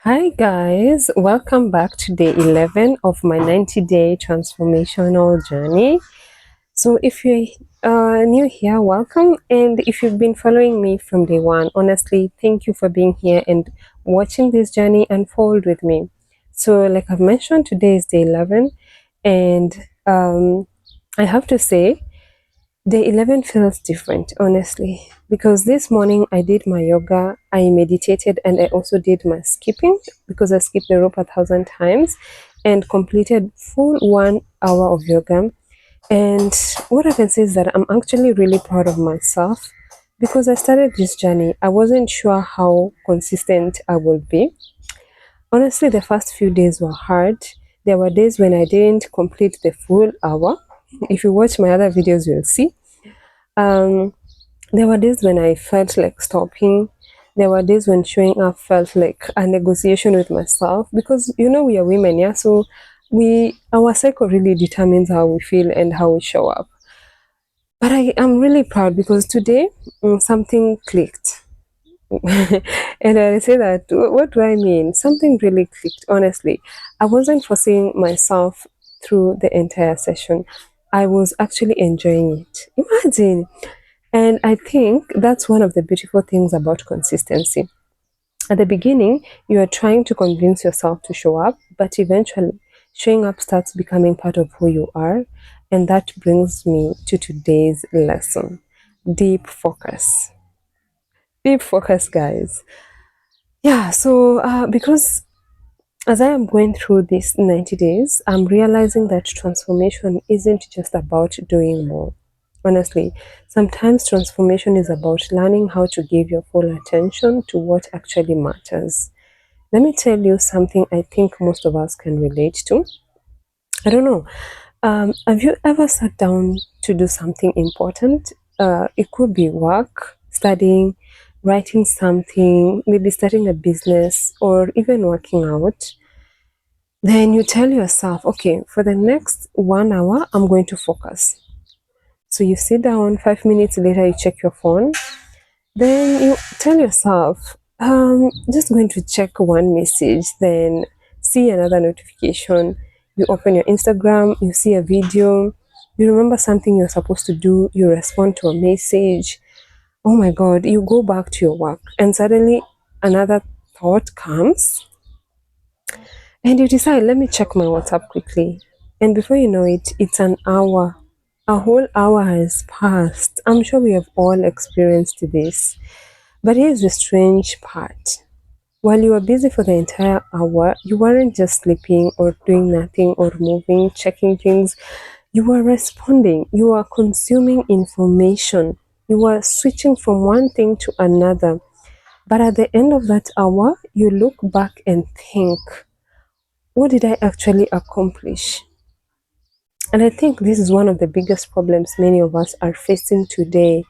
Hi guys, welcome back to day 11 of my 90-day transformational journey. So if you're new here, welcome. And if you've been following me from day one, honestly, thank you for being here and watching this journey unfold with me. So like I've mentioned, today is day 11 and I have to say Day 11 feels different, honestly, because this morning I did my yoga, I meditated, and I also did my skipping because I skipped the rope 1,000 times and completed full 1 hour of yoga. And what I can say is that I'm actually really proud of myself because I started this journey. I wasn't sure how consistent I would be. Honestly, the first few days were hard. There were days when I didn't complete the full hour. If you watch my other videos, you'll see. Um, there were days when I felt like stopping. There were days when showing up felt like a negotiation with myself because we are women, yeah. So our cycle really determines how we feel and how we show up. But I am really proud because today something clicked. And I say that, what do I mean? Something really clicked, honestly. I wasn't forcing myself through the entire session. I was actually enjoying it. Imagine. And I think that's one of the beautiful things about consistency. At the beginning, you are trying to convince yourself to show up, but eventually, showing up starts becoming part of who you are. And that brings me to today's lesson: deep focus. Deep focus, guys. Yeah, so because as I am going through these 90 days, I'm realizing that transformation isn't just about doing more. Honestly, sometimes transformation is about learning how to give your full attention to what actually matters. Let me tell you something I think most of us can relate to. I don't know. Have you ever sat down to do something important? It could be work, studying, writing something, maybe starting a business, or even working out. Then you tell yourself, okay, for the next 1 hour, I'm going to focus. So you sit down, 5 minutes later, you check your phone. Then you tell yourself, just going to check one message, then see another notification. You open your Instagram, you see a video, you remember something you're supposed to do, you respond to a message. Oh my God, you go back to your work, and suddenly another thought comes, and you decide, let me check my WhatsApp quickly. And before you know it, it's an hour. A whole hour has passed. I'm sure we have all experienced this. But here's the strange part. While you were busy for the entire hour, you weren't just sleeping or doing nothing or moving, checking things. You were responding. You were consuming information. You were switching from one thing to another. But at the end of that hour, you look back and think, what did I actually accomplish? And I think this is one of the biggest problems many of us are facing today.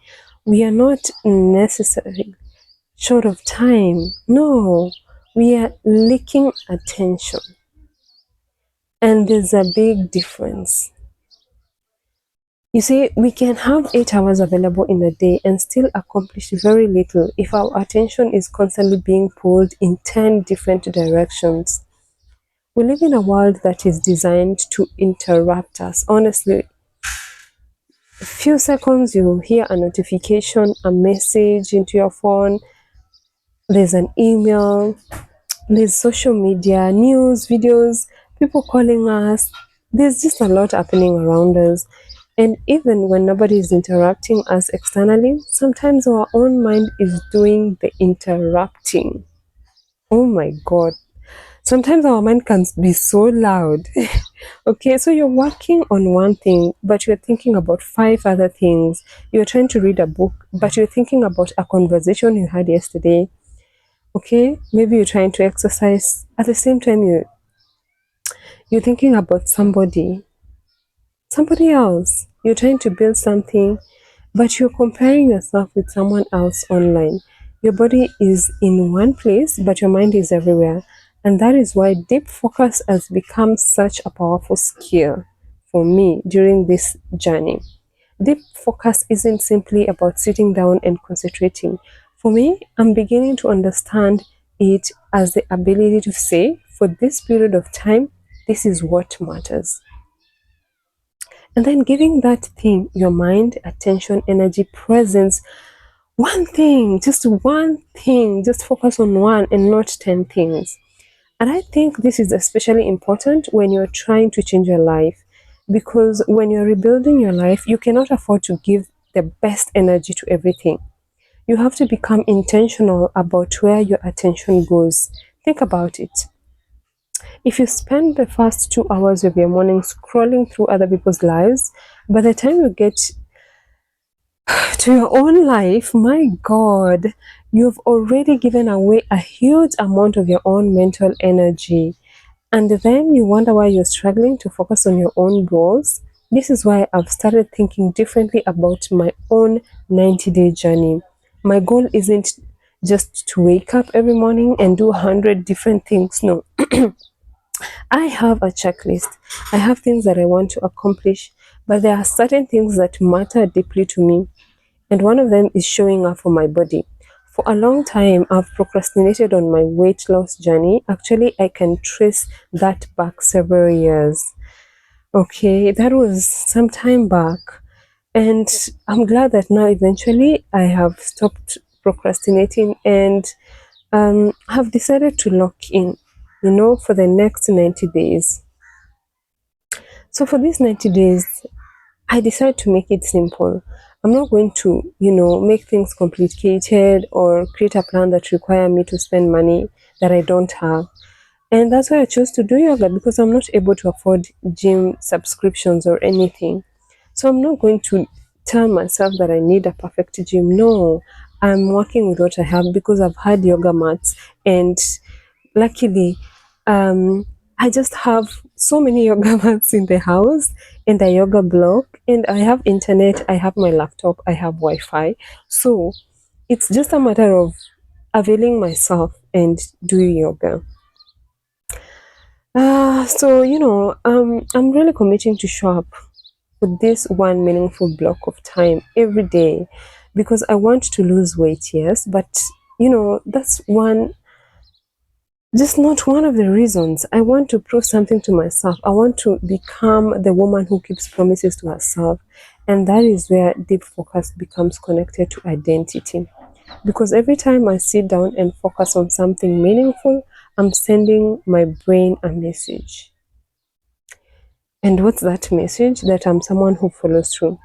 We are not necessarily short of time. No, we are lacking attention. And there's a big difference. You see, we can have 8 hours available in a day and still accomplish very little if our attention is constantly being pulled in 10 different directions. We live in a world that is designed to interrupt us. Honestly, a few seconds you hear a notification, a message into your phone, there's an email, there's social media, news, videos, people calling us. There's just a lot happening around us. And even when nobody is interrupting us externally, sometimes our own mind is doing the interrupting. Oh my God. Sometimes our mind can be so loud. Okay, so you're working on one thing, but you're thinking about five other things. You're trying to read a book, but you're thinking about a conversation you had yesterday. Okay, maybe you're trying to exercise. At the same time, you're thinking about somebody else. You're trying to build something, but you're comparing yourself with someone else online. Your body is in one place, but your mind is everywhere. And that is why deep focus has become such a powerful skill for me during this journey. Deep focus isn't simply about sitting down and concentrating. For me, I'm beginning to understand it as the ability to say, for this period of time, this is what matters. And then giving that thing your mind, attention, energy, presence, one thing, just focus on one and not 10 things. And I think this is especially important when you're trying to change your life, because when you're rebuilding your life, you cannot afford to give the best energy to everything. You have to become intentional about where your attention goes. Think about it. If you spend the first 2 hours of your morning scrolling through other people's lives, by the time you get to your own life, my God, you've already given away a huge amount of your own mental energy. And then you wonder why you're struggling to focus on your own goals. This is why I've started thinking differently about my own 90-day journey. My goal isn't just to wake up every morning and do 100 different things. No, I have a checklist. I have things that I want to accomplish, but there are certain things that matter deeply to me. And one of them is showing up for my body. For a long time, I've procrastinated on my weight loss journey. Actually, I can trace that back several years. Okay, that was some time back. And I'm glad that now eventually I have stopped procrastinating and have decided to lock in, for the next 90 days. So for these 90 days, I decided to make it simple. I'm not going to, make things complicated or create a plan that require me to spend money that I don't have. And that's why I chose to do yoga, because I'm not able to afford gym subscriptions or anything. So I'm not going to tell myself that I need a perfect gym. No, I'm working with what I have because I've had yoga mats, and luckily, I just have so many yoga mats in the house and a yoga block, and I have internet, I have my laptop, I have Wi-Fi. So it's just a matter of availing myself and doing yoga. I'm really committing to show up with this one meaningful block of time every day, because I want to lose weight, yes, but that's just not one of the reasons. I want to prove something to myself. I want to become the woman who keeps promises to herself. And that is where deep focus becomes connected to identity. Because every time I sit down and focus on something meaningful, I'm sending my brain a message. And what's that message? That I'm someone who follows through.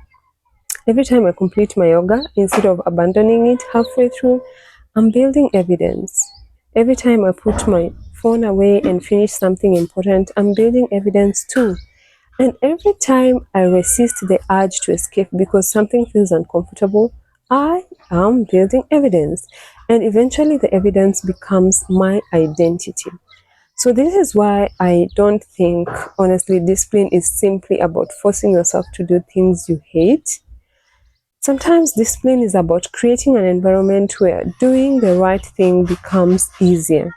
Every time I complete my yoga, instead of abandoning it halfway through, I'm building evidence. Every time I put my phone away and finish something important, I'm building evidence too. And every time I resist the urge to escape because something feels uncomfortable, I am building evidence. And eventually the evidence becomes my identity. So this is why I don't think, honestly, discipline is simply about forcing yourself to do things you hate. Sometimes discipline is about creating an environment where doing the right thing becomes easier.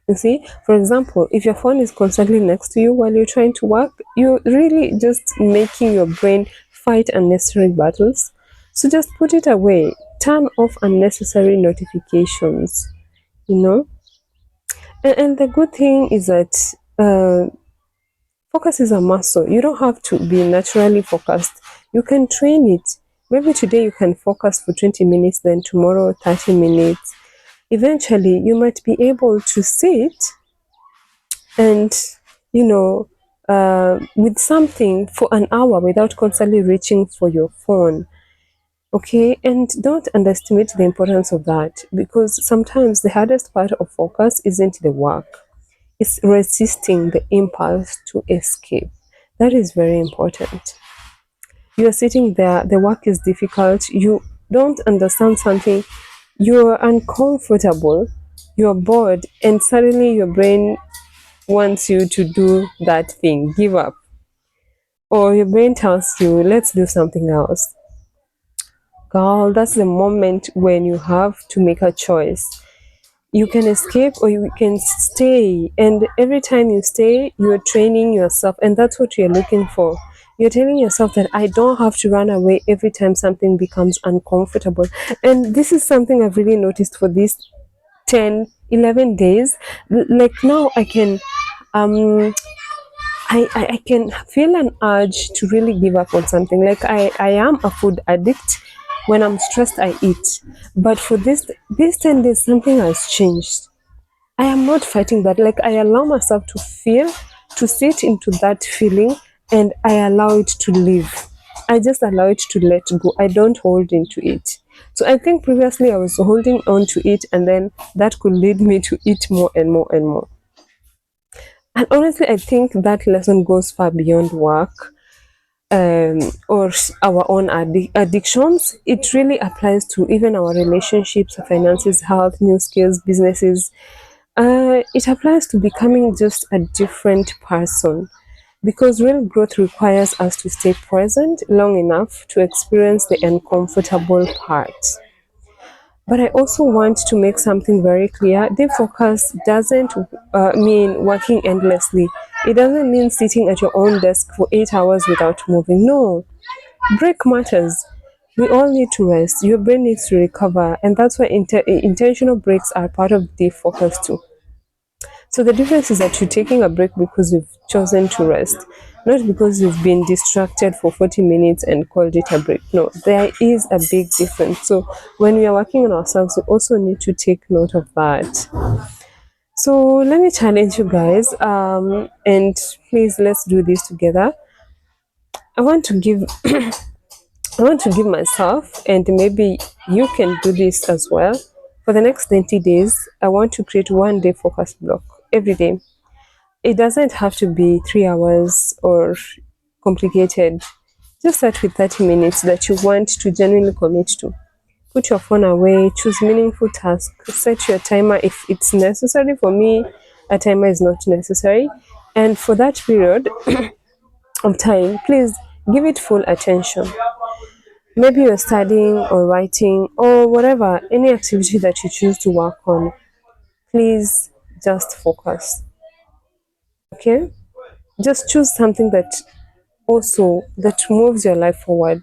You see, for example, if your phone is constantly next to you while you're trying to work, you're really just making your brain fight unnecessary battles. So just put it away. Turn off unnecessary notifications, you know. And the good thing is that focus is a muscle. You don't have to be naturally focused. You can train it. Maybe today you can focus for 20 minutes, then tomorrow 30 minutes. Eventually, you might be able to sit and, with something for an hour without constantly reaching for your phone. Okay, and don't underestimate the importance of that, because sometimes the hardest part of focus isn't the work, it's resisting the impulse to escape. That is very important. You are sitting there, the work is difficult, you don't understand something, you're uncomfortable, you're bored, and suddenly your brain wants you to do that thing, give up. Or your brain tells you, let's do something else. Girl, that's the moment when you have to make a choice. You can escape or you can stay. And every time you stay, you're training yourself. And that's what you're looking for. You're telling yourself that I don't have to run away every time something becomes uncomfortable. And this is something I've really noticed for these 10 11 days, like now I can um I can feel an urge to really give up on something. Like I am a food addict. When I'm stressed, I eat. But for this 10 days, something has changed. I am not fighting that. Like I allow myself to feel, to sit into that feeling, and I allow it to live. I just allow it to let go. I don't hold into it. So I think previously I was holding on to it, and then that could lead me to eat more and more and more. And honestly, I think that lesson goes far beyond work, or our own addictions. It really applies to even our relationships, finances, health, new skills, businesses. It applies to becoming just a different person, because real growth requires us to stay present long enough to experience the uncomfortable part. But I also want to make something very clear. Deep focus doesn't mean working endlessly. It doesn't mean sitting at your own desk for 8 hours without moving. No, break matters. We all need to rest. Your brain needs to recover, and that's why intentional breaks are part of deep focus too. So the difference is that you're taking a break because you've chosen to rest, not because you've been distracted for 40 minutes and called it a break. No, there is a big difference. So when we are working on ourselves, we also need to take note of that. So let me challenge you guys, and please let's do this together. I want to give I want to give myself, and maybe you can do this as well. For the next 90 days, I want to create 1 day focus block every day. It doesn't have to be 3 hours or complicated. Just start with 30 minutes that you want to genuinely commit to. Put your phone away, choose meaningful tasks, set your timer if it's necessary. For me, a timer is not necessary. And for that period of time, please give it full attention. Maybe you're studying or writing or whatever, any activity that you choose to work on. Please just focus. Okay? Just choose something that also that moves your life forward,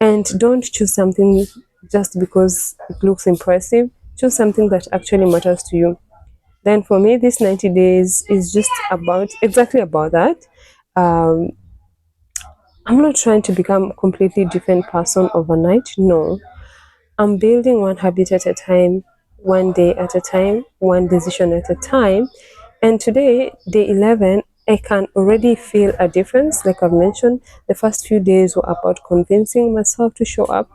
and don't choose something just because it looks impressive. Choose something that actually matters to you. Then for me, this 90 days is just about exactly about that. um, I'm not trying to become a completely different person overnight. No, I'm building one habit at a time, 1 day at a time, one decision at a time. And today, day 11, I can already feel a difference. Like I've mentioned, the first few days were about convincing myself to show up.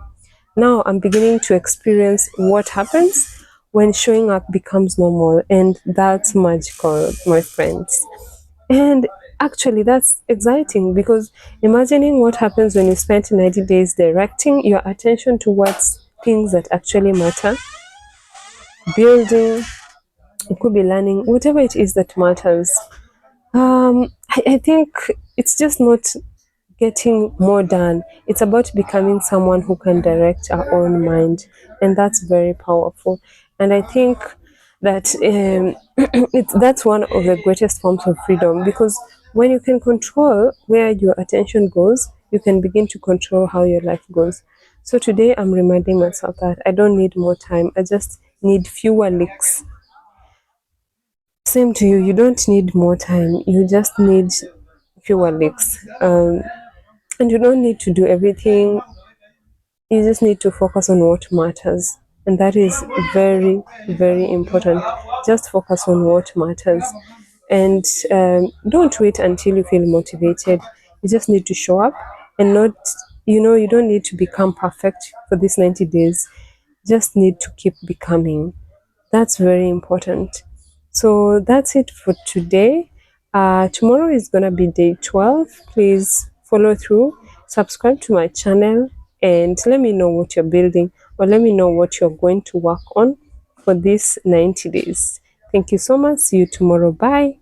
Now I'm beginning to experience what happens when showing up becomes normal. And that's magical, my friends. And actually, that's exciting, because imagining what happens when you spend 90 days directing your attention towards things that actually matter, building, it could be learning, whatever it is that matters. I think it's just not getting more done. It's about becoming someone who can direct our own mind, and that's very powerful. And I think that that's one of the greatest forms of freedom, because when you can control where your attention goes, you can begin to control how your life goes. So today, I'm reminding myself that I don't need more time. I just need fewer leaks. Same to you. You don't need more time. You just need fewer leaks. And you don't need to do everything. You just need to focus on what matters. And that is very, very important. Just focus on what matters. And don't wait until you feel motivated. You just need to show up, and not, you don't need to become perfect for these 90 days. Just need to keep becoming. That's very important. So that's it for today. Tomorrow is going to be day 12. Please follow through, subscribe to my channel, and let me know what you're building, or let me know what you're going to work on for these 90 days. Thank you so much. See you tomorrow. Bye.